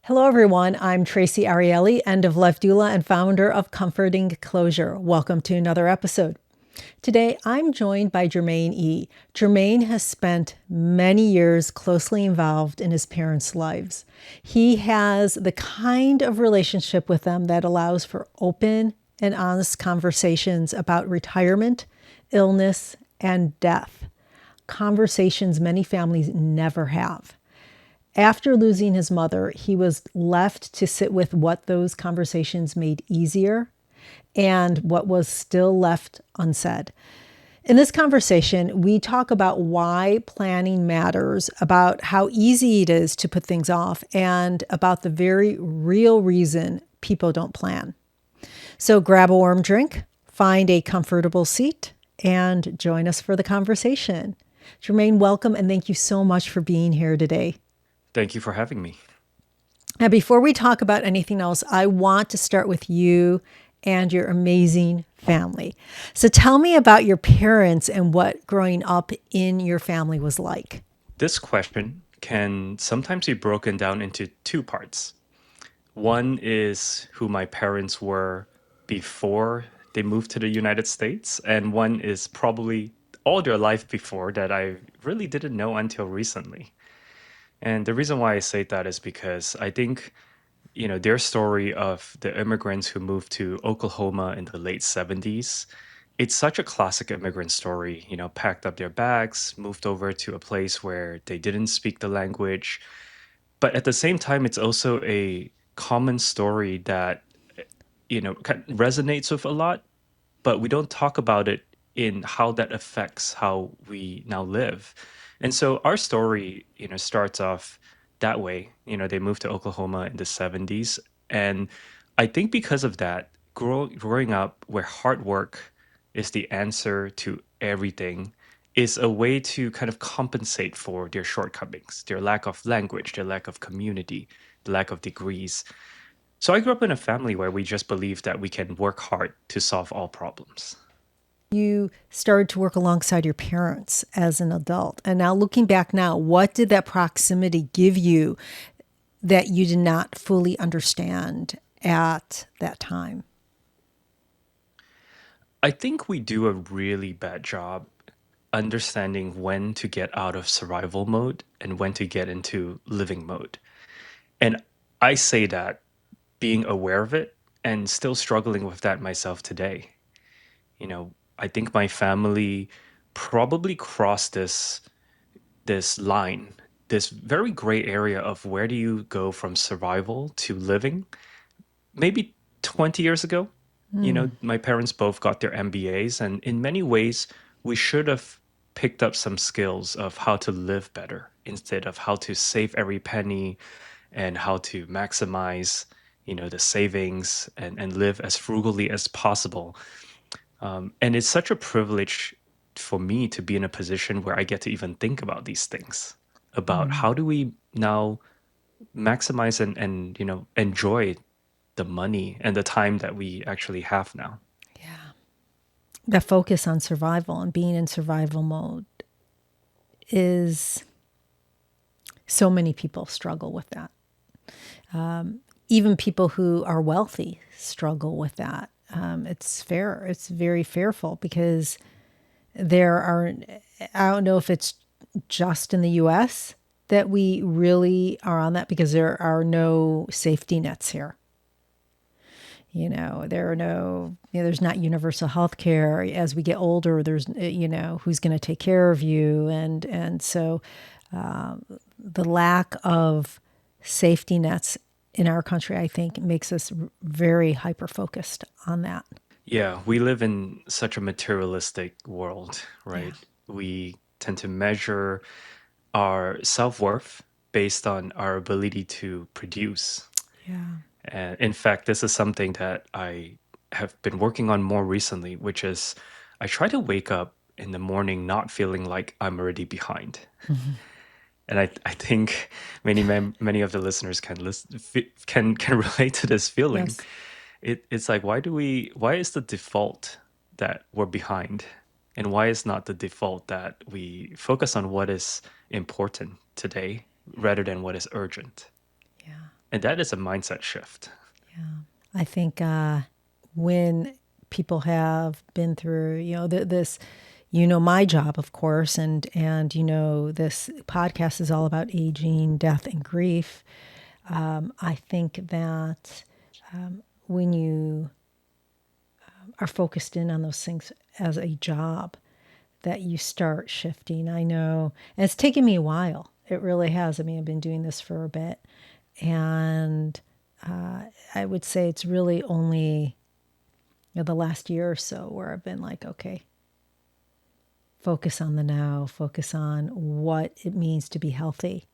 Hello, everyone. I'm Traci Arieli, end of life doula and founder of Comforting Closure. Welcome to another episode. Today, I'm joined by Jermaine Ee. Jermaine has spent many years closely involved in his parents' lives. He has the kind of relationship with them that allows for open and honest conversations about retirement, illness, and death. Conversations many families never have. After losing his mother, he was left to sit with what those conversations made easier and what was still left unsaid. In this conversation, we talk about why planning matters, about how easy it is to put things off, and about the very real reason people don't plan. So grab a warm drink, find a comfortable seat, and join us for the conversation. Jermaine, welcome, and thank you so much for being here today. Thank you for having me. Now, before we talk about anything else, I want to start with you and your amazing family. So tell me about your parents and what growing up in your family was like. This question can sometimes be broken down into two parts. One is who my parents were before they moved to the United States, and one is probably all their life before that I really didn't know until recently. And the reason why I say that is because I think, their story of the immigrants who moved to Oklahoma in the late 70s, it's such a classic immigrant story, packed up their bags, moved over to a place where they didn't speak the language. But at the same time, it's also a common story that, resonates with a lot, but we don't talk about it in how that affects how we now live. And so our story, starts off that way. They moved to Oklahoma in the 70s. And I think because of that, growing up where hard work is the answer to everything is a way to kind of compensate for their shortcomings, their lack of language, their lack of community, the lack of degrees. So I grew up in a family where we just believe that we can work hard to solve all problems. You started to work alongside your parents as an adult. And now looking back now, what did that proximity give you that you did not fully understand at that time? I think we do a really bad job understanding when to get out of survival mode and when to get into living mode. And I say that being aware of it and still struggling with that myself today. I think my family probably crossed this line, this very gray area of where do you go from survival to living. Maybe 20 years ago, my parents both got their MBAs, and in many ways, we should have picked up some skills of how to live better instead of how to save every penny and how to maximize, the savings and live as frugally as possible. And it's such a privilege for me to be in a position where I get to even think about these things, about Mm. how do we now maximize and enjoy the money and the time that we actually have now. Yeah. The focus on survival and being in survival mode is so many people struggle with that. Even people who are wealthy struggle with that. It's fair. It's very fearful because there are, I don't know if it's just in the US that we really are on that because there are no safety nets here. There are no, there's not universal health care. As we get older, there's, who's going to take care of you. And so the lack of safety nets in our country, I think, makes us very hyper focused on that. Yeah, we live in such a materialistic world, Yeah. right? We tend to measure our self-worth based on our ability to produce. Yeah. And in fact, this is something that I have been working on more recently, which is I try to wake up in the morning not feeling like I'm already behind. Mhm. And I think many of the listeners can relate to this feeling. Yes. It's like why is the default that we're behind, and why is not the default that we focus on what is important today rather than what is urgent? Yeah. And that is a mindset shift. Yeah. I think when people have been through, this, my job, of course, and this podcast is all about aging, death, and grief. I think that when you are focused in on those things as a job, that you start shifting. I know, and it's taken me a while. It really has. I mean, I've been doing this for a bit, and I would say it's really only the last year or so where I've been like, okay, focus on the now, focus on what it means to be healthy,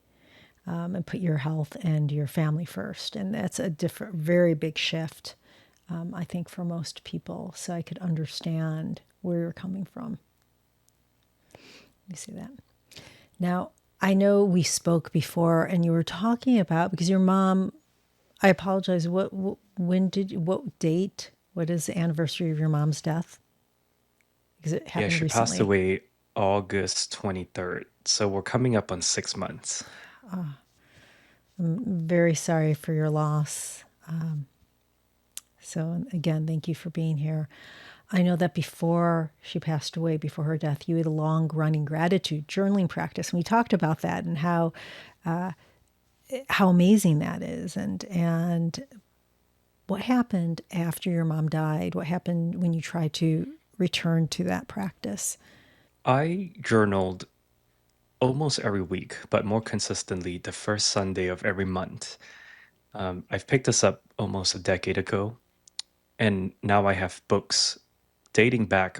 and put your health and your family first. And that's a different, very big shift, I think, for most people. So I could understand where you're coming from. Let me see that. Now, I know we spoke before and you were talking about, because your mom, I apologize, what date, what is the anniversary of your mom's death? Because it Yeah, happened she passed recently. away August 23rd. So we're coming up on 6 months. I'm very sorry for your loss. So, again, thank you for being here. I know that before she passed away, before her death, you had a long running gratitude journaling practice. And we talked about that and how amazing that is. And what happened after your mom died? What happened when you tried to return to that practice? I journaled almost every week, but more consistently the first Sunday of every month. I've picked this up almost a decade ago, and now I have books dating back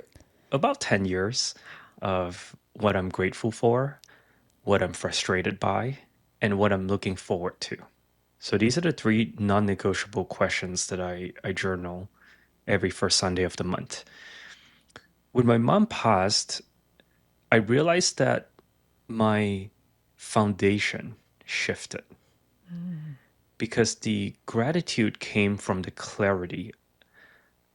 about 10 years of what I'm grateful for, what I'm frustrated by, and what I'm looking forward to. So these are the three non negotiable questions that I journal every first Sunday of the month. When my mom passed, I realized that my foundation shifted because the gratitude came from the clarity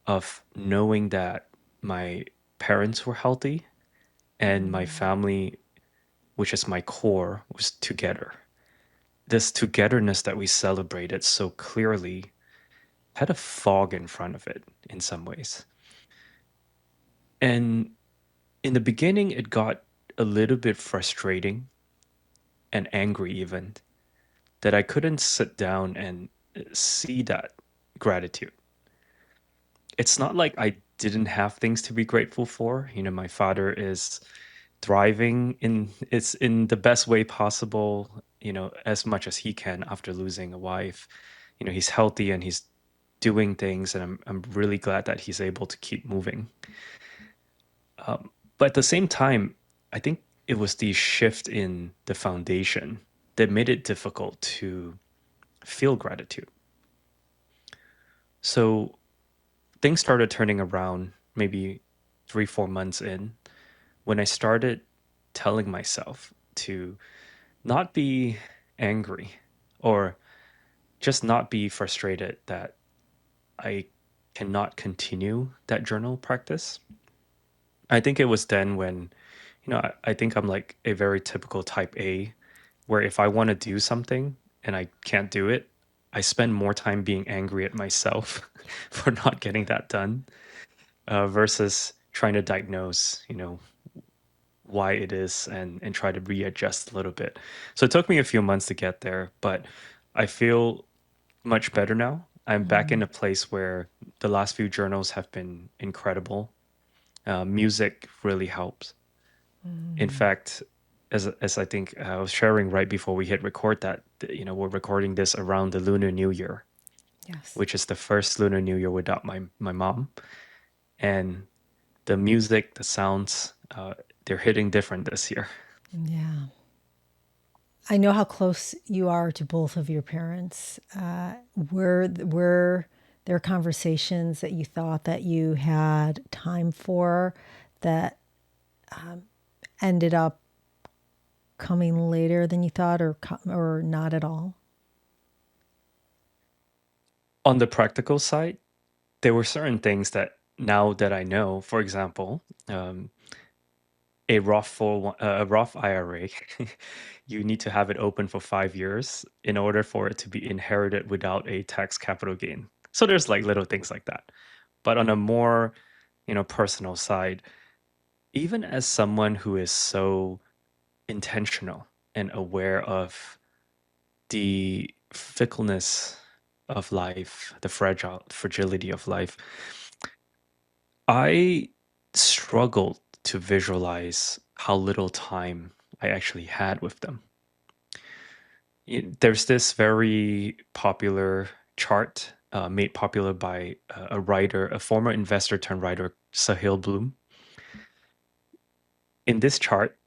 of knowing that my parents were healthy and my family, which is my core, was together. This togetherness that we celebrated so clearly had a fog in front of it in some ways. And in the beginning, it got a little bit frustrating and angry, even that I couldn't sit down and see that gratitude. It's not like I didn't have things to be grateful for. You know, my father is thriving in it's in the best way possible, you know, as much as he can after losing a wife. You know, he's healthy and he's doing things, and I'm really glad that he's able to keep moving. But at the same time, I think it was the shift in the foundation that made it difficult to feel gratitude. So things started turning around maybe 3, 4 months in when I started telling myself to not be angry or just not be frustrated that I cannot continue that journal practice. I think it was then when, you know, I think I'm like a very typical type A, where if I want to do something and I can't do it, I spend more time being angry at myself for not getting that done, versus trying to diagnose, you know, why it is and try to readjust a little bit. So it took me a few months to get there, but I feel much better now. I'm back in a place where the last few journals have been incredible. Music really helps. In fact, as I think I was sharing right before we hit record that, you know, we're recording this around the Lunar New Year, Yes. which is the first Lunar New Year without my mom. And the music, the sounds, they're hitting different this year. Yeah. I know how close you are to both of your parents. Were there conversations that you thought that you had time for that ended up coming later than you thought, or not at all? On the practical side, there were certain things that now that I know, for example, a Roth IRA, you need to have it open for 5 years in order for it to be inherited without a tax capital gain. So there's like little things like that. But on a more, personal side, even as someone who is so intentional and aware of the fickleness of life, the fragility of life, I struggled to visualize how little time I actually had with them. There's this very popular chart made popular by a writer, a former investor turned writer, Sahil Bloom. In this chart,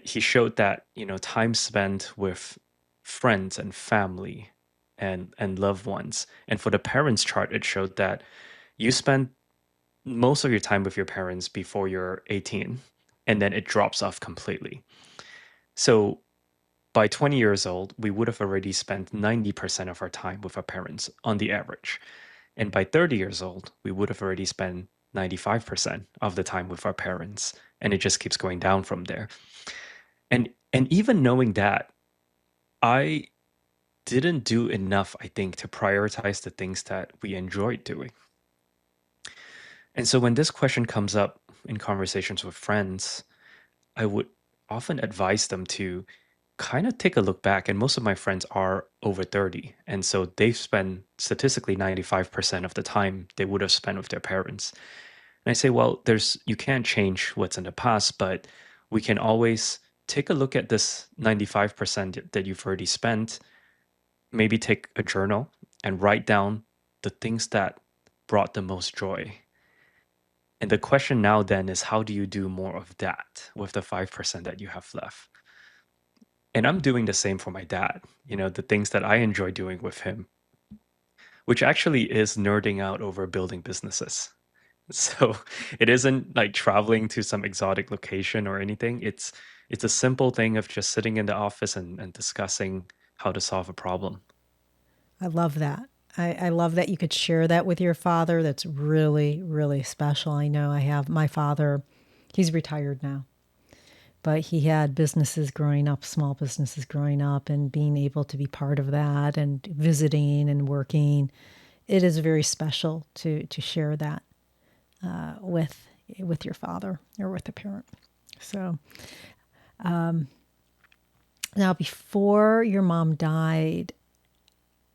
he showed that time spent with friends and family and loved ones. And for the parents chart, it showed that you spend most of your time with your parents before you're 18, and then it drops off completely. So by 20 years old, we would have already spent 90% of our time with our parents on the average. And by 30 years old, we would have already spent 95% of the time with our parents. And it just keeps going down from there. And even knowing that, I didn't do enough, I think, to prioritize the things that we enjoyed doing. And so when this question comes up in conversations with friends, I would often advise them to kind of take a look back. And most of my friends are over 30. And so they've spent statistically 95% of the time they would have spent with their parents. And I say, well, you can't change what's in the past, but we can always take a look at this 95% that you've already spent, maybe take a journal and write down the things that brought the most joy. And the question now then is, how do you do more of that with the 5% that you have left? And I'm doing the same for my dad, the things that I enjoy doing with him, which actually is nerding out over building businesses. So it isn't like traveling to some exotic location or anything. It's a simple thing of just sitting in the office and discussing how to solve a problem. I love that. I love that you could share that with your father. That's really, really special. I know I have my father, he's retired now, but he had businesses growing up, small businesses growing up, and being able to be part of that and visiting and working. It is very special to share that with your father or with a parent. So now, before your mom died,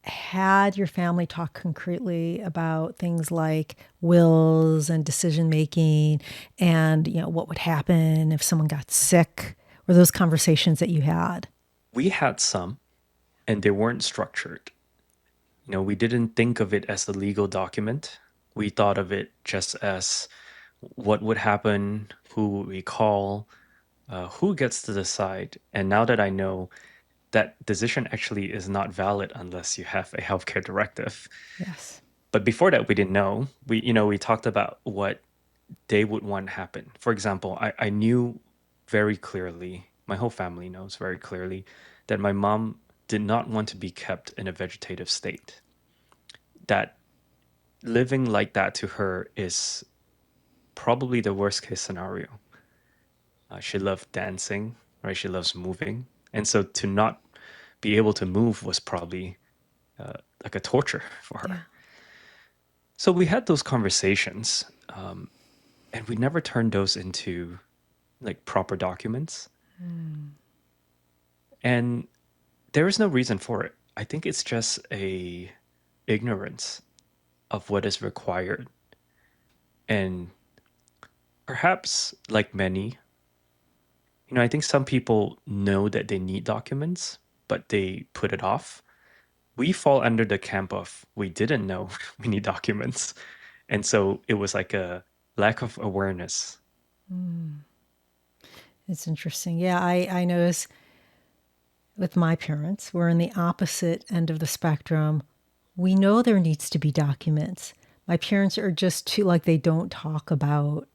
had your family talk concretely about things like wills and decision making and what would happen if someone got sick? Were those conversations that you had? We had some, and they weren't structured. We didn't think of it as a legal document. We thought of it just as what would happen, who would we call, who gets to decide. And now that I know that decision actually is not valid unless you have a healthcare directive. Yes. But before that, we didn't know. We talked about what they would want happen. For example, I knew very clearly, my whole family knows very clearly, that my mom did not want to be kept in a vegetative state. That living like that to her is probably the worst case scenario. She loved dancing, right? She loves moving. And so to not be able to move was probably like a torture for her. Yeah. So we had those conversations, and we never turned those into like proper documents. And there is no reason for it. I think it's just a ignorance of what is required. And perhaps like many, I think some people know that they need documents, but they put it off. We fall under the camp of we didn't know we need documents. And so it was like a lack of awareness. It's interesting. Yeah, I notice with my parents, we're in the opposite end of the spectrum. We know there needs to be documents. My parents are just too, like, they don't talk about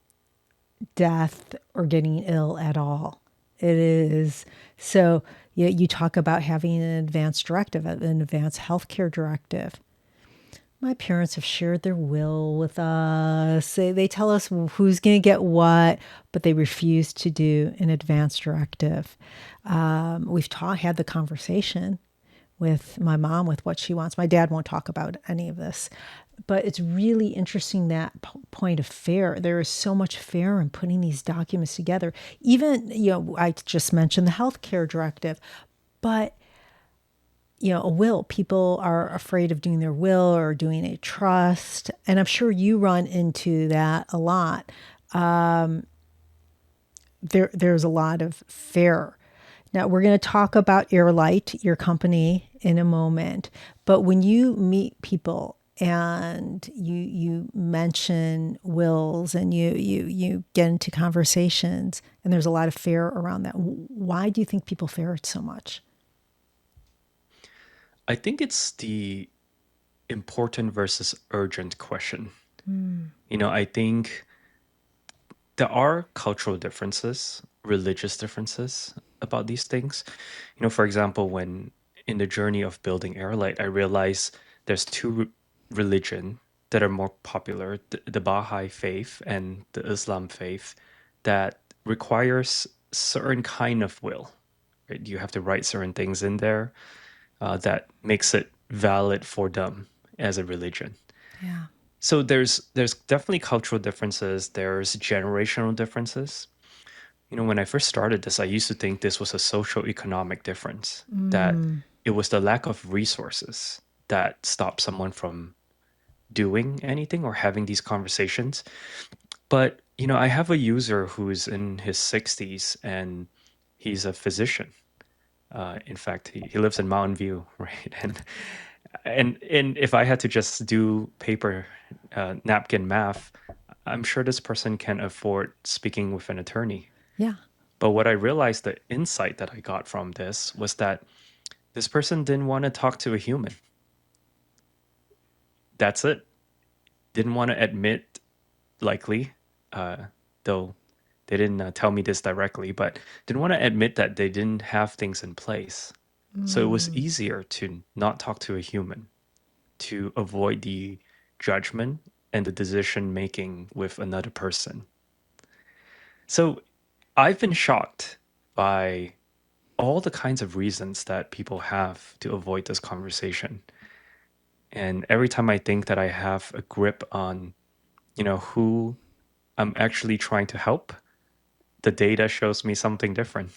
death or getting ill at all. It is so you talk about having an advanced directive, an advanced healthcare directive. My parents have shared their will with us. They tell us who's going to get what, but they refuse to do an advance directive. We've had the conversation with my mom with what she wants. My dad won't talk about any of this, but it's really interesting that point of fear. There is so much fear in putting these documents together. Even, I just mentioned the healthcare directive, but a will. People are afraid of doing their will or doing a trust. And I'm sure you run into that a lot. There's a lot of fear. Now, we're going to talk about Heirlight, your company, in a moment. But when you meet people and you mention wills and you get into conversations and there's a lot of fear around that, why do you think people fear it so much? I think it's the important versus urgent question. I think there are cultural differences, religious differences about these things. For example, when in the journey of building Airlight, I realized there's two religion that are more popular, the Baha'i faith and the Islam faith, that requires certain kind of will. Right? You have to write certain things in there that makes it valid for them as a religion. Yeah. So there's definitely cultural differences. There's generational differences. When I first started this, I used to think this was a social economic difference, that it was the lack of resources that stopped someone from doing anything or having these conversations. But, I have a user who's in his 60s and he's a physician. In fact, he lives in Mountain View, right? And if I had to just do paper napkin math, I'm sure this person can afford speaking with an attorney. Yeah. But what I realized, the insight that I got from this was that this person didn't want to talk to a human. That's it. Didn't want to admit, likely, though they didn't tell me this directly, but didn't want to admit that they didn't have things in place. So it was easier to not talk to a human, to avoid the judgment and the decision making with another person. So I've been shocked by all the kinds of reasons that people have to avoid this conversation. And every time I think that I have a grip on, who I'm actually trying to help, the data shows me something different.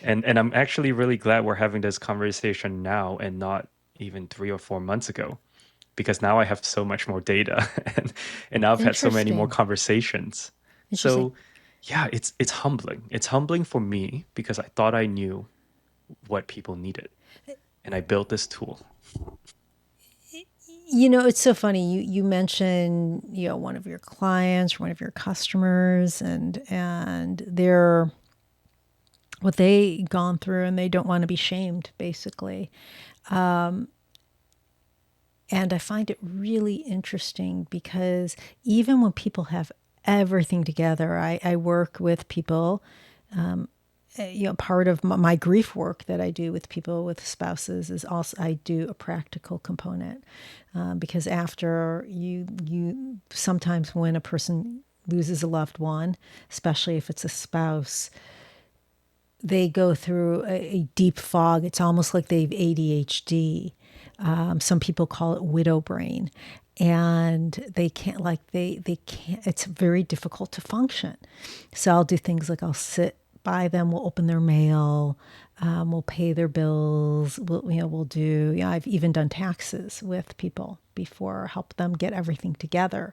And I'm actually really glad we're having this conversation now and not even 3 or 4 months ago, because now I have so much more data and now I've had so many more Interesting. conversations. Interesting. So yeah, it's humbling. It's humbling for me because I thought I knew what people needed. And I built this tool. It's so funny. You mentioned, one of your clients or one of your customers and they're what they gone through and they don't want to be shamed, basically. And I find it really interesting because even when people have everything together, I work with people. Part of my grief work that I do with people with spouses is also I do a practical component, because after you sometimes when a person loses a loved one, especially if it's a spouse, they go through a deep fog. It's almost like they've ADHD. Some people call it widow brain, and they can't they can't. It's very difficult to function. So I'll do things like I'll sit by them. We'll open their mail. We'll pay their bills. We'll do. I've even done taxes with people before, help them get everything together.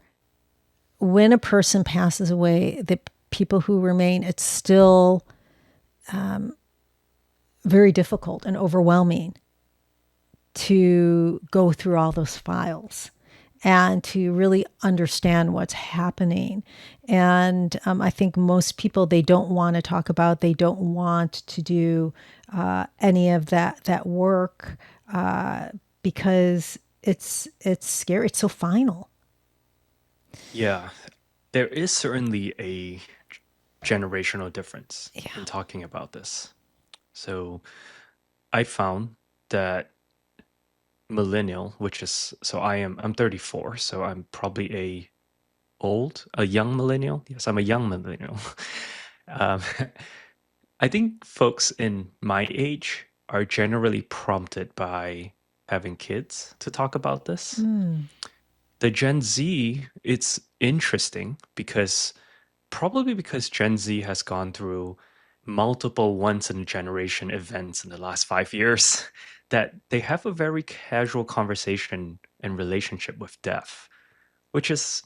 When a person passes away, the people who remain, it's still very difficult and overwhelming to go through all those files and to really understand what's happening. And I think most people, they don't want to talk about, they don't want to do any of that work, because it's scary. It's so final. Yeah, there is certainly a generational difference Yeah. in talking about this. So I found that millennial, which is so I'm 34, so I'm probably a young millennial. Yes, I'm a young millennial. um, I think folks in my age are generally prompted by having kids to talk about this. Mm. The Gen Z, it's interesting because probably because Gen Z has gone through multiple once in a generation events in the last 5 years, that they have a very casual conversation and relationship with death, which is,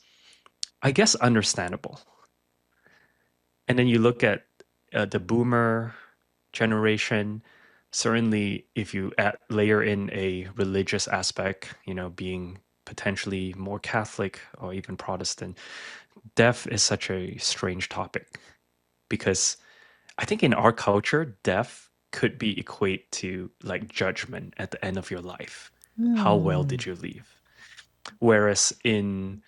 I guess, understandable. And then you look at the boomer generation. Certainly, if you layer in a religious aspect, being potentially more Catholic or even Protestant, death is such a strange topic because I think in our culture, death could be equate to like judgment at the end of your life. How well Mm. did you live? Whereas in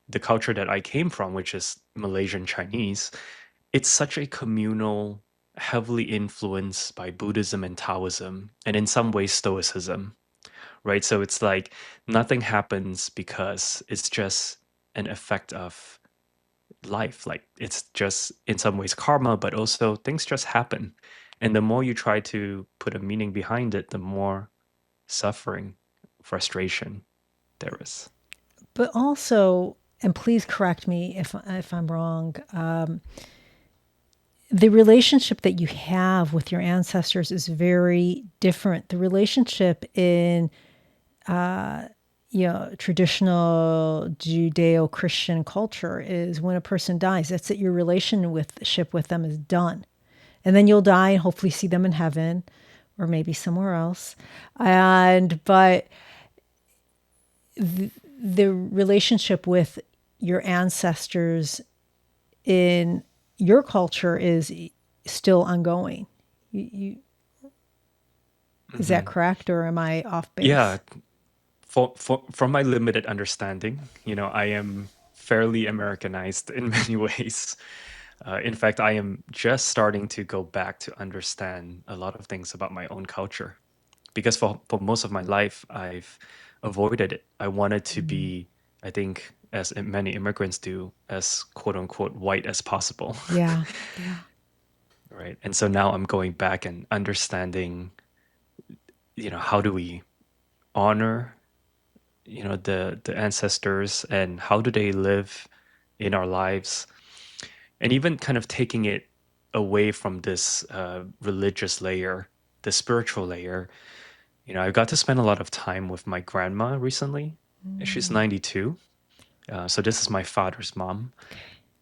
the culture that I came from, which is Malaysian Chinese, it's such a communal, heavily influenced by Buddhism and Taoism, and in some ways Stoicism, right? So it's like nothing happens because it's just an effect of life. Like it's just in some ways karma, but also things just happen. And the more you try to put a meaning behind it, the more suffering, frustration there is. But also, and please correct me if I'm wrong, the relationship that you have with your ancestors is very different. The relationship in traditional Judeo-Christian culture is when a person dies, that's it. Your relationship with them is done, and then you'll die and hopefully see them in heaven, or maybe somewhere else. And but the relationship with your ancestors in your culture is still ongoing. Is that Hmm. correct, or am I off Yeah, base? from my limited understanding, I am fairly Americanized in many ways. In fact, I am just starting to go back to understand a lot of things about my own culture because for most of my life, I've avoided it. I wanted to Mm. be, I think, as many immigrants do, as quote unquote white as possible. Yeah, yeah. Right. And so now I'm going back and understanding, how do we honor the ancestors and how do they live in our lives, and even kind of taking it away from this religious layer, the spiritual layer. I got to spend a lot of time with my grandma recently. She's Mm. 92, so this is my father's mom. Okay.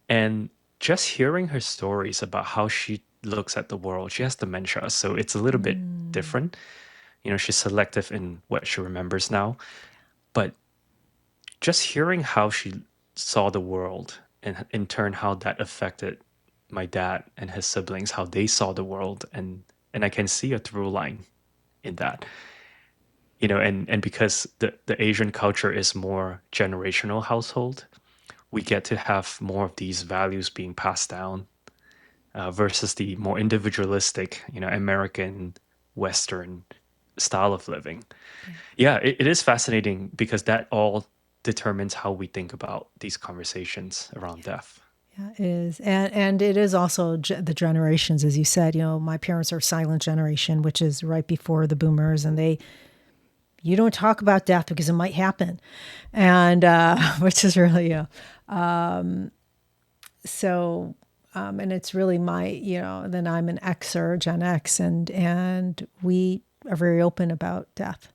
And just hearing her stories about how she looks at the world, she has dementia, so it's a little bit Mm. different. She's selective in what she remembers now, but just hearing how she saw the world and in turn how that affected my dad and his siblings, how they saw the world, and I can see a through line in that. And because the Asian culture is more generational household, we get to have more of these values being passed down versus the more individualistic, American Western style of living. Yeah. Yeah, it is fascinating because that all determines how we think about these conversations around death. Yeah, it is. And it is also the generations, as you said. My parents are silent generation, which is right before the boomers, and you don't talk about death because it might happen, and which is really so. And it's really then I'm an Xer, Gen X, and we are very open about death.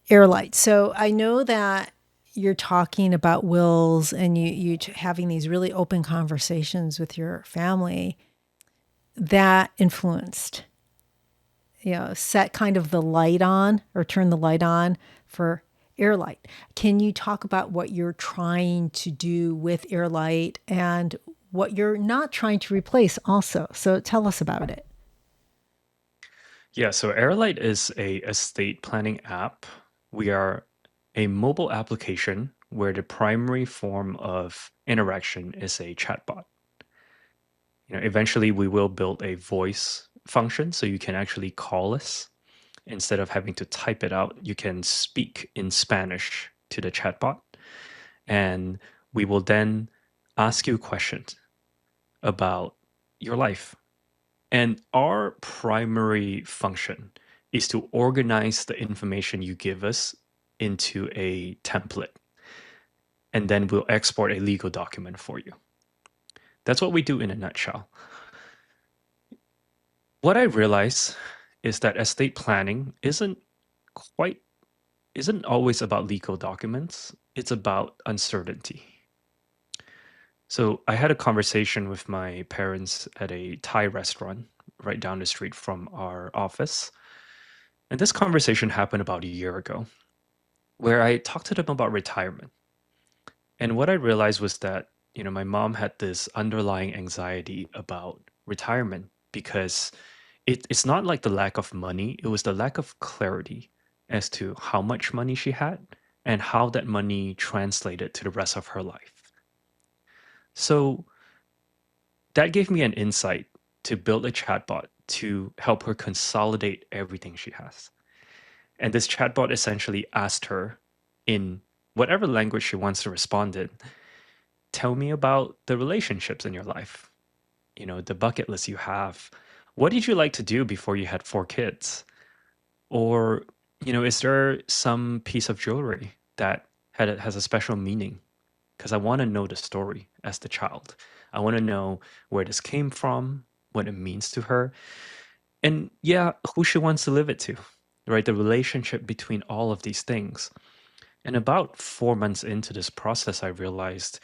Heirlight. So I know that you're talking about wills and having these really open conversations with your family that influenced, set kind of the light on or turn the light on for Heirlight. Can you talk about what you're trying to do with Heirlight and what you're not trying to replace also? So tell us about it. Yeah, so Heirlight is a estate planning app. We are a mobile application where the primary form of interaction is a chatbot. Eventually we will build a voice function so you can actually call us Instead of having to type it out, you can speak in Spanish to the chatbot, and we will then ask you questions about your life. And our primary function is to organize the information you give us into a template, and then we'll export a legal document for you. That's what we do in a nutshell. What I realize is that estate planning quite isn't always about legal documents. It's about uncertainty. So I had a conversation with my parents at a Thai restaurant right down the street from our office. And this conversation happened about a year ago, where I talked to them about retirement. And what I realized was that, my mom had this underlying anxiety about retirement because it's not like the lack of money, it was the lack of clarity as to how much money she had and how that money translated to the rest of her life. So that gave me an insight to build a chatbot to help her consolidate everything she has. And this chatbot essentially asked her in whatever language she wants to respond in, tell me about the relationships in your life, the bucket list you have. What did you like to do before you had 4 kids? Or, is there some piece of jewelry that has a special meaning? Because I want to know the story as the child. I want to know where this came from, what it means to her, and yeah, who she wants to live it to, right? The relationship between all of these things. And about 4 months into this process, I realized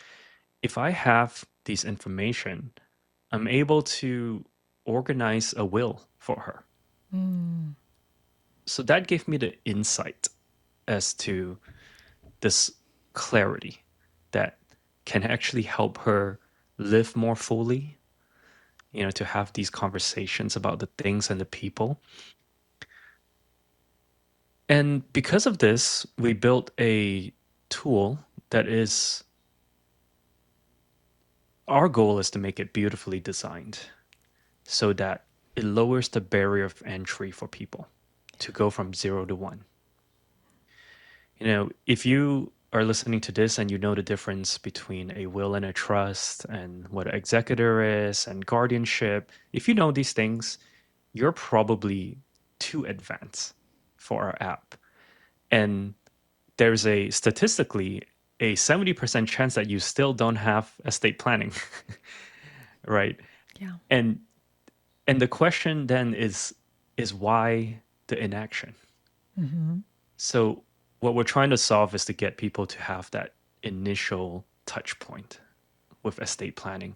if I have these information, I'm able to organize a will for her. Mm. So that gave me the insight as to this clarity that can actually help her live more fully, to have these conversations about the things and the people. And because of this, we built a tool that is our goal is to make it beautifully designed so that it lowers the barrier of entry for people to go from 0 to 1. If you are listening to this and you know the difference between a will and a trust and what an executor is and guardianship, if you know these things, you're probably too advanced for our app. And there's statistically a 70% chance that you still don't have estate planning, right? Yeah. And the question then is why the inaction? Mm-hmm. So what we're trying to solve is to get people to have that initial touch point with estate planning,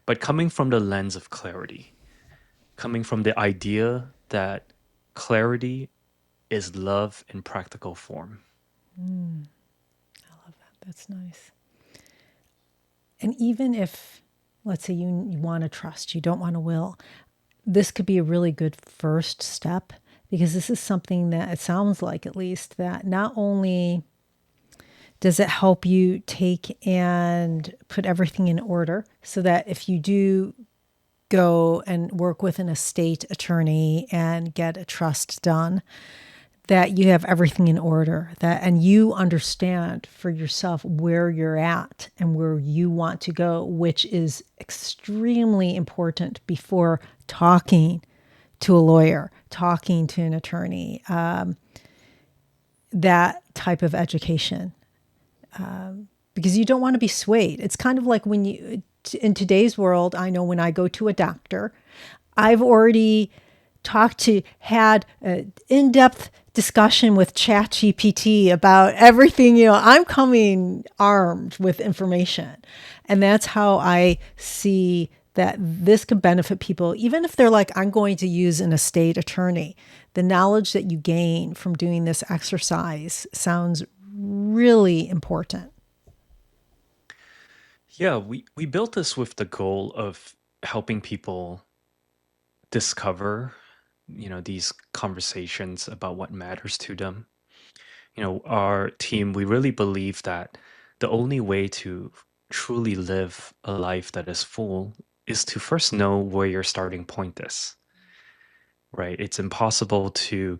but coming from the lens of clarity, coming from the idea that clarity is love in practical form. Mm. I love that. That's nice. And even if, let's say, you want to trust, you don't want to will, this could be a really good first step because this is something that it sounds like, at least, that not only does it help you take and put everything in order so that if you do go and work with an estate attorney and get a trust done, that you have everything in order, that and you understand for yourself where you're at and where you want to go, which is extremely important before talking to a lawyer, talking to an attorney, that type of education. Because you don't want to be swayed. It's kind of like when you, in today's world, I know when I go to a doctor, I've already had an in-depth discussion with ChatGPT about everything. I'm coming armed with information. And that's how I see that this could benefit people, even if they're like, I'm going to use an estate attorney. The knowledge that you gain from doing this exercise sounds really important. Yeah, we built this with the goal of helping people discover, these conversations about what matters to them. Our team, we really believe that the only way to truly live a life that is full is to first know where your starting point is. right? It's impossible to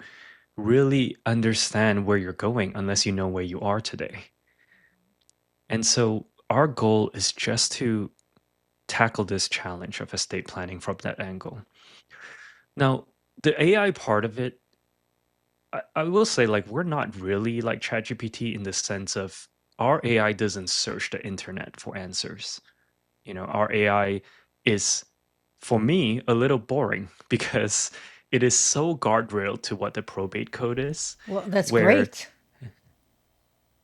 really understand where you're going unless you know where you are today. And so our goal is just to tackle this challenge of estate planning from that angle. Now, the AI part of it, I will say, like, we're not really like ChatGPT in the sense of our AI doesn't search the internet for answers. Our AI is, for me, a little boring because it is so guardrailed to what the probate code is, Well, that's where great.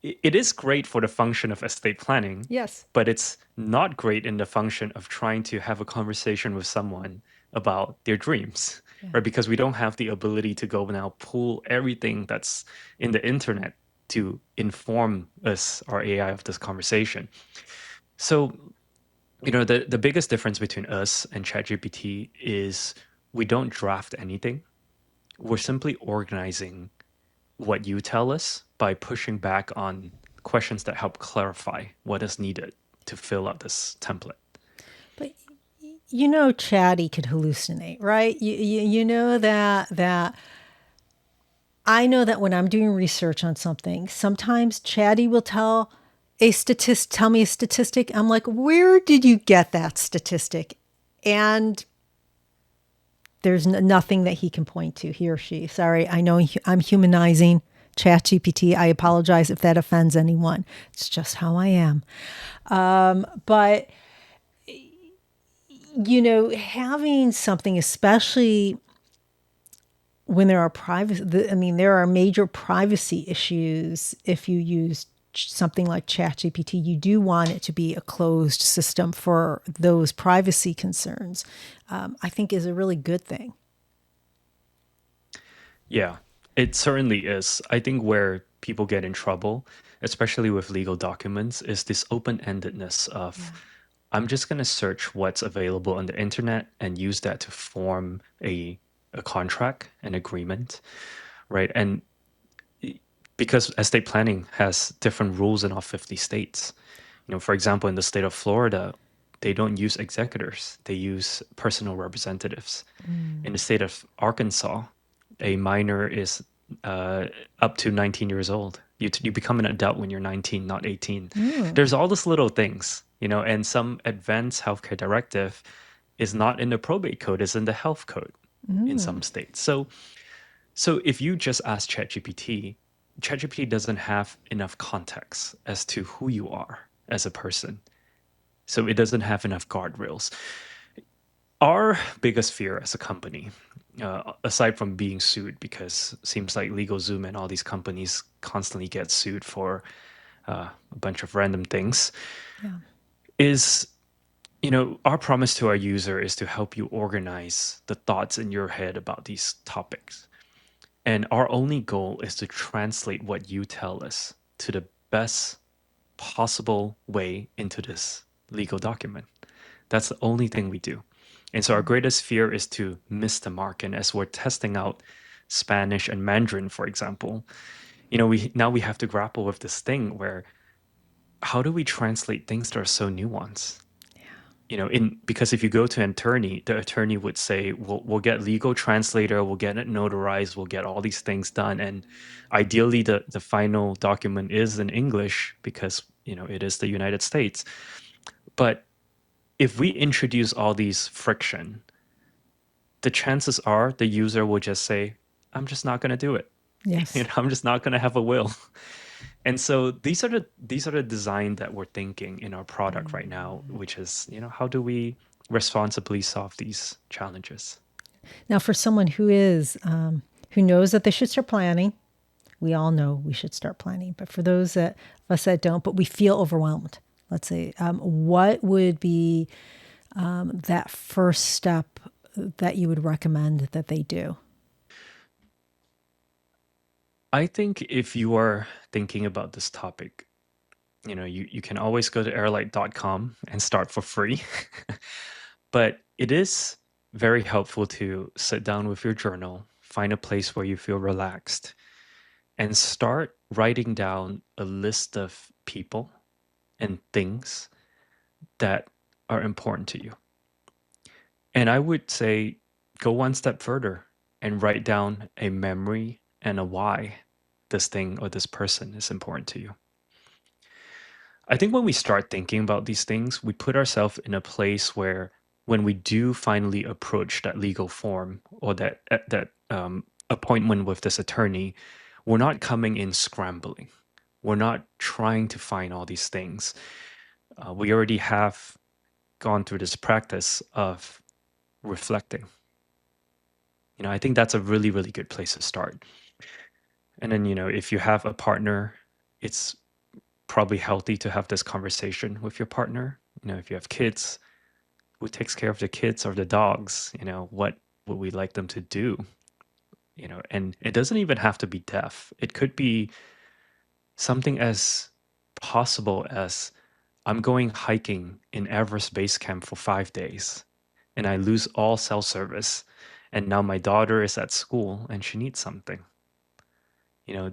it is great for the function of estate planning, Yes. but it's not great in the function of trying to have a conversation with someone about their dreams, Yeah. right? Because we don't have the ability to go now pull everything that's in the internet to inform us, our AI, of this conversation. So, the biggest difference between us and ChatGPT is we don't draft anything. We're simply organizing what you tell us by pushing back on questions that help clarify what is needed to fill out this template. But Chatty could hallucinate, right? You know that I know that when I'm doing research on something, sometimes Chatty will tell me a statistic. I'm like, where did you get that statistic? And there's nothing that he can point to, he or she. Sorry, I know I'm humanizing ChatGPT. I apologize if that offends anyone. It's just how I am. But having something, especially when there are there are major privacy issues if you use something like ChatGPT. You do want it to be a closed system for those privacy concerns. I think is a really good thing. Yeah, it certainly is. I think where people get in trouble, especially with legal documents, is this open-endedness of Yeah. I'm just going to search what's available on the internet and use that to form a contract, an agreement, right? And because estate planning has different rules in all 50 states. For example, in the state of Florida, they don't use executors, they use personal representatives. In the state of Arkansas, a minor is uh, up to 19 years old. You become an adult when you're 19, not 18. Mm. There's all these little things, and some advanced healthcare directive is not in the probate code, is in the health code in some states. So if you just ask ChatGPT, ChatGPT doesn't have enough context as to who you are as a person. So it doesn't have enough guardrails. Our biggest fear as a company, aside from being sued, because it seems like LegalZoom and all these companies constantly get sued for a bunch of random things, Yeah. is our promise to our user is to help you organize the thoughts in your head about these topics. And our only goal is to translate what you tell us to the best possible way into this legal document. That's the only thing we do. And so our greatest fear is to miss the mark. And as we're testing out Spanish and Mandarin, for example, we have to grapple with this thing where how do we translate things that are so nuanced? In because if you go to an attorney, the attorney would say, we'll get legal translator, we'll get it notarized, we'll get all these things done. And ideally the final document is in English because, it is the United States. But if we introduce all these friction, the chances are the user will just say, I'm just not going to do it. Yes. I'm just not going to have a will. And so these are the design that we're thinking in our product right now, which is, how do we responsibly solve these challenges? Now, for someone who knows that they should start planning, we all know we should start planning. But for those of us that don't, but we feel overwhelmed, let's say, what would be that first step that you would recommend that they do? I think if you are thinking about this topic, you can always go to heirlight.com and start for free. But it is very helpful to sit down with your journal, find a place where you feel relaxed, and start writing down a list of people and things that are important to you. And I would say go one step further. and write down a memory and a why this thing or this person is important to you. I think when we start thinking about these things, we put ourselves in a place where when we do finally approach that legal form or that appointment with this attorney, we're not coming in scrambling. We're not trying to find all these things. We already have gone through this practice of reflecting. I think that's a really, really good place to start. And then, if you have a partner, it's probably healthy to have this conversation with your partner. If you have kids, who takes care of the kids or the dogs? What would we like them to do? And it doesn't even have to be deaf. It could be something as possible as I'm going hiking in Everest Base Camp for 5 days and I lose all cell service. And now my daughter is at school and she needs something.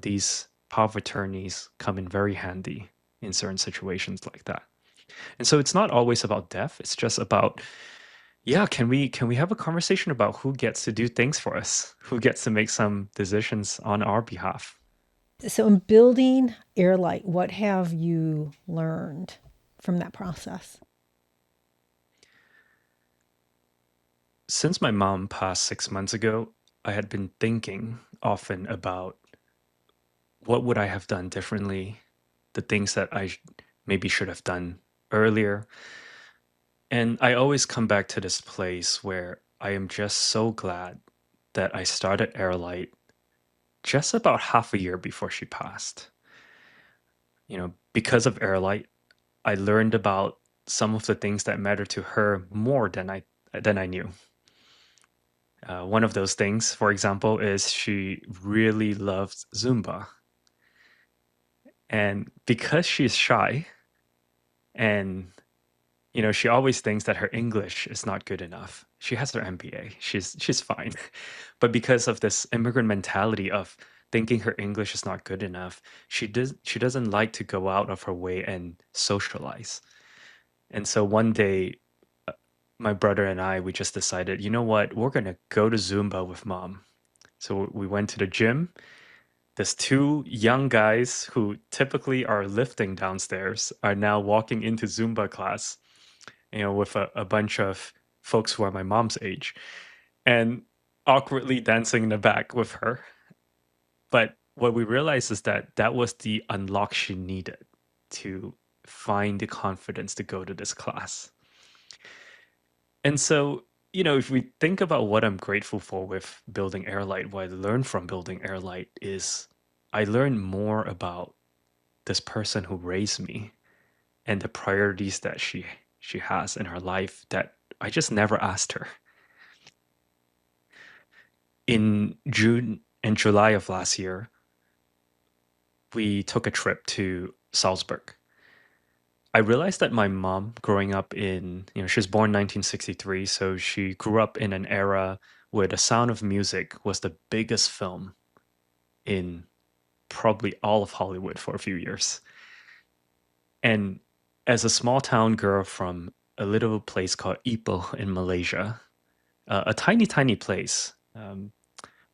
These power of attorneys come in very handy in certain situations like that. And so it's not always about death. It's just about, yeah, can we have a conversation about who gets to do things for us? Who gets to make some decisions on our behalf? So, in building Heirlight, what have you learned from that process? Since my mom passed 6 months ago, I had been thinking often about what would I have done differently, the things that maybe should have done earlier. And I always come back to this place where I am just so glad that I started Heirlight just about half a year before she passed. Because of Heirlight, I learned about some of the things that matter to her more than I knew. One of those things, for example, is she really loves Zumba. And because she's shy and she always thinks that her English is not good enough. She has her MBA. She's fine. But because of this immigrant mentality of thinking her English is not good enough, she doesn't like to go out of her way and socialize. And so one day, uh, my brother and we just decided, you know what, we're gonna go to Zumba with mom. So we went to the gym. There's two young guys who typically are lifting downstairs are now walking into Zumba class, with a bunch of folks who are my mom's age and awkwardly dancing in the back with her. But what we realized is that that was the unlock she needed to find the confidence to go to this class. And so, if we think about what I'm grateful for with building Heirlight, what I learned from building Heirlight is I learned more about this person who raised me and the priorities that she has in her life that I just never asked her. In June and July of last year, we took a trip to Salzburg. I realized that my mom, growing up she was born 1963, so she grew up in an era where The Sound of Music was the biggest film in probably all of Hollywood for a few years. And as a small town girl from a little place called Ipoh in Malaysia, a tiny, tiny place,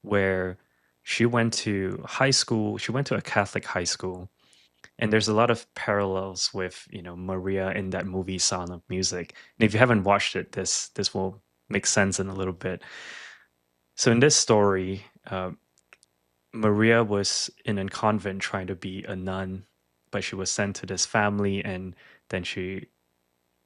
where she went to high school. She went to a Catholic high school, and there's a lot of parallels with Maria in that movie Sound of Music. And if you haven't watched it, this will make sense in a little bit. So in this story, Maria was in a convent trying to be a nun, but she was sent to this family, and then she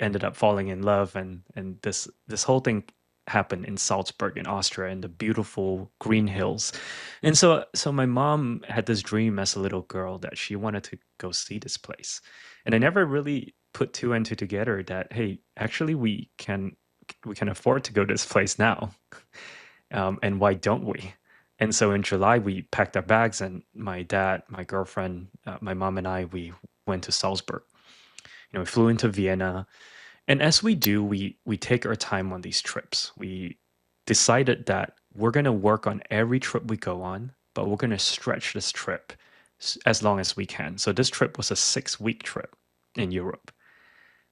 ended up falling in love, and this whole thing happened in Salzburg in Austria in the beautiful green hills. And so my mom had this dream as a little girl that she wanted to go see this place. And I never really put two and two together that, hey, actually we can afford to go to this place now. And why don't we? And so in July we packed our bags, and my dad, my girlfriend, my mom and we went to Salzburg. We flew into Vienna, and as we do, we take our time on these trips. We decided that we're going to work on every trip we go on, but we're going to stretch this trip as long as we can. So this trip was a 6-week trip in Europe,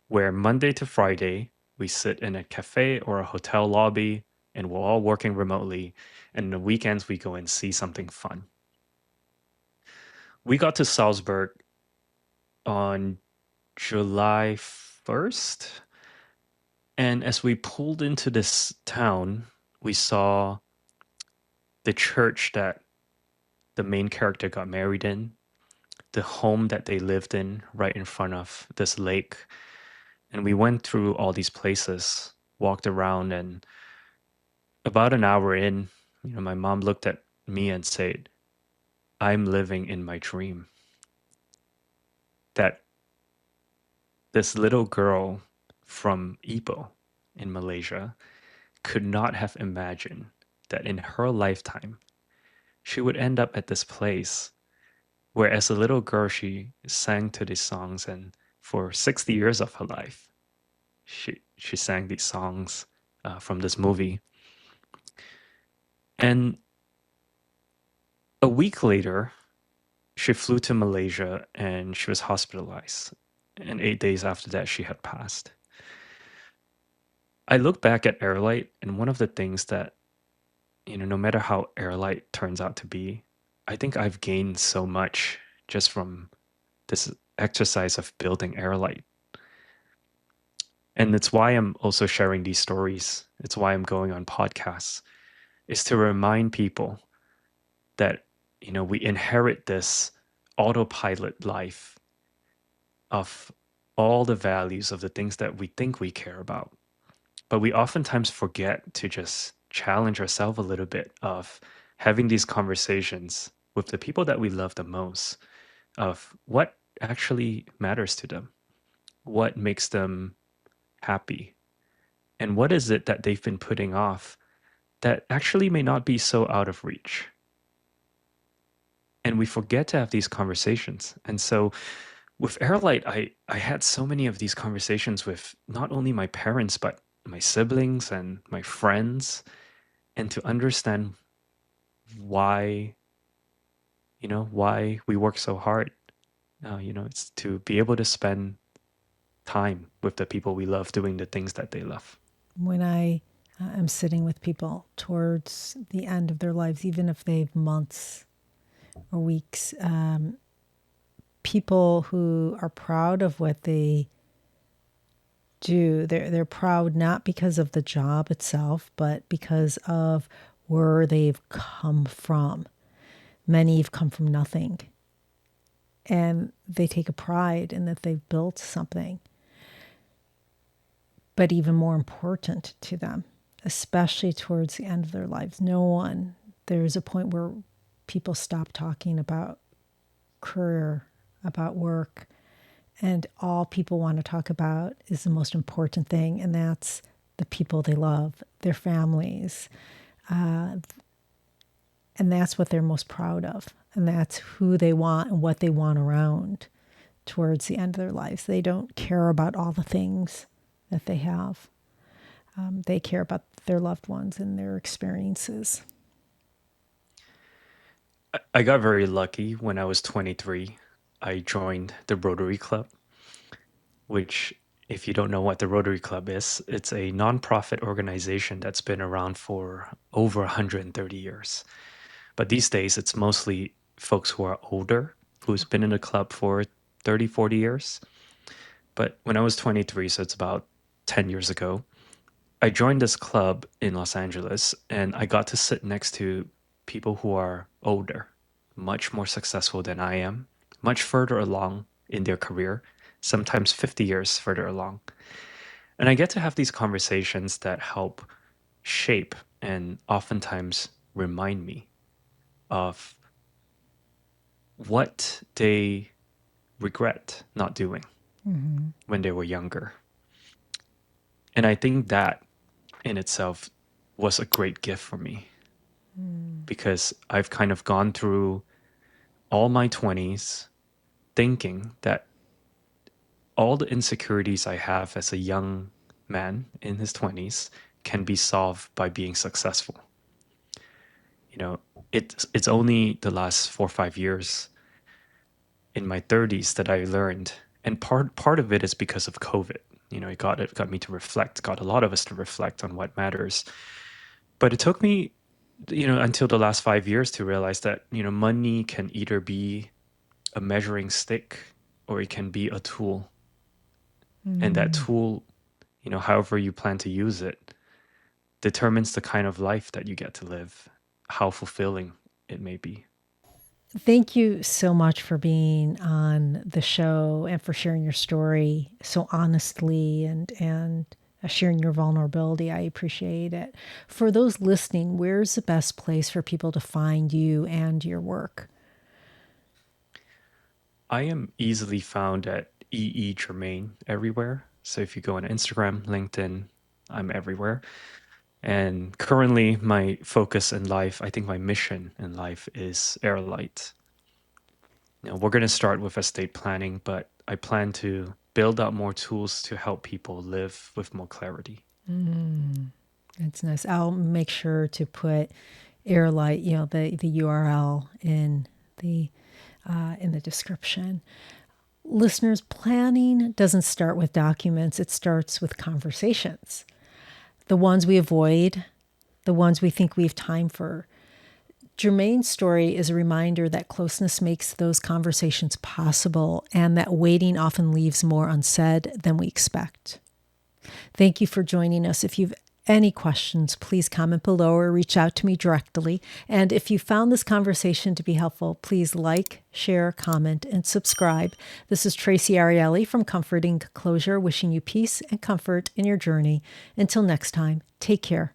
where Monday to Friday we sit in a cafe or a hotel lobby and we're all working remotely. And the weekends, we go and see something fun. We got to Salzburg on July 1st. And as we pulled into this town, we saw the church that the main character got married in, the home that they lived in right in front of this lake. And we went through all these places, walked around, and about an hour in, my mom looked at me and said, I'm living in my dream. That this little girl from Ipoh in Malaysia could not have imagined that in her lifetime she would end up at this place where, as a little girl, she sang to these songs, and for 60 years of her life, she sang these songs from this movie. And a week later, she flew to Malaysia and she was hospitalized. And 8 days after that, she had passed. I look back at Heirlight, and one of the things that, no matter how Heirlight turns out to be, I think I've gained so much just from this exercise of building Heirlight. And it's why I'm also sharing these stories. It's why I'm going on podcasts, is to remind people that, we inherit this autopilot life of all the values of the things that we think we care about. But we oftentimes forget to just challenge ourselves a little bit of having these conversations with the people that we love the most of what actually matters to them, what makes them happy, and what is it that they've been putting off that actually may not be so out of reach. And we forget to have these conversations. And so with Heirlight, I had so many of these conversations with not only my parents, but my siblings and my friends, and to understand why, why we work so hard. It's to be able to spend time with the people we love doing the things that they love. When I am sitting with people towards the end of their lives, even if they've months or weeks, people who are proud of what they do, they're proud not because of the job itself, but because of where they've come from. Many have come from nothing, and they take a pride in that they've built something. But even more important to them, especially towards the end of their lives, there's a point where people stop talking about career, about work, and all people want to talk about is the most important thing, and that's the people they love, their families. And that's what they're most proud of. And that's who they want and what they want around towards the end of their lives. They don't care about all the things that they have. They care about their loved ones and their experiences. I got very lucky when I was 23. I joined the Rotary Club, which, if you don't know what the Rotary Club is, it's a nonprofit organization that's been around for over 130 years. But these days, it's mostly folks who are older, who's been in the club for 30, 40 years. But when I was 23, so it's about 10 years ago, I joined this club in Los Angeles, and I got to sit next to people who are older, much more successful than I am, much further along in their career, sometimes 50 years further along. And I get to have these conversations that help shape and oftentimes remind me of what they regret not doing when they were younger. And I think that in itself was a great gift for me because I've kind of gone through all my 20s thinking that all the insecurities I have as a young man in his 20s can be solved by being successful. It's only the last 4 or 5 years in my 30s that I learned, and part of it is because of COVID. It got me to reflect, got a lot of us to reflect on what matters. But it took me, until the last 5 years to realize that, money can either be a measuring stick or it can be a tool. And that tool, however you plan to use it, determines the kind of life that you get to live, how fulfilling it may be. Thank you so much for being on the show and for sharing your story so honestly and sharing your vulnerability. I appreciate it. For those listening, where's the best place for people to find you and your work? I am easily found at Jermaine everywhere. So if you go on Instagram, LinkedIn, I'm everywhere. And currently, my focus in life, I think my mission in life is Heirlight. We're going to start with estate planning, but I plan to build out more tools to help people live with more clarity. That's nice. I'll make sure to put Airlight, the URL in the description. Listeners, planning doesn't start with documents. It starts with conversations. The ones we avoid, the ones we think we have time for. Jermaine's story is a reminder that closeness makes those conversations possible and that waiting often leaves more unsaid than we expect. Thank you for joining us. If you've any questions, please comment below or reach out to me directly. And if you found this conversation to be helpful, please like, share, comment, and subscribe. This is Traci Arieli from Comforting Closure, wishing you peace and comfort in your journey. Until next time, take care.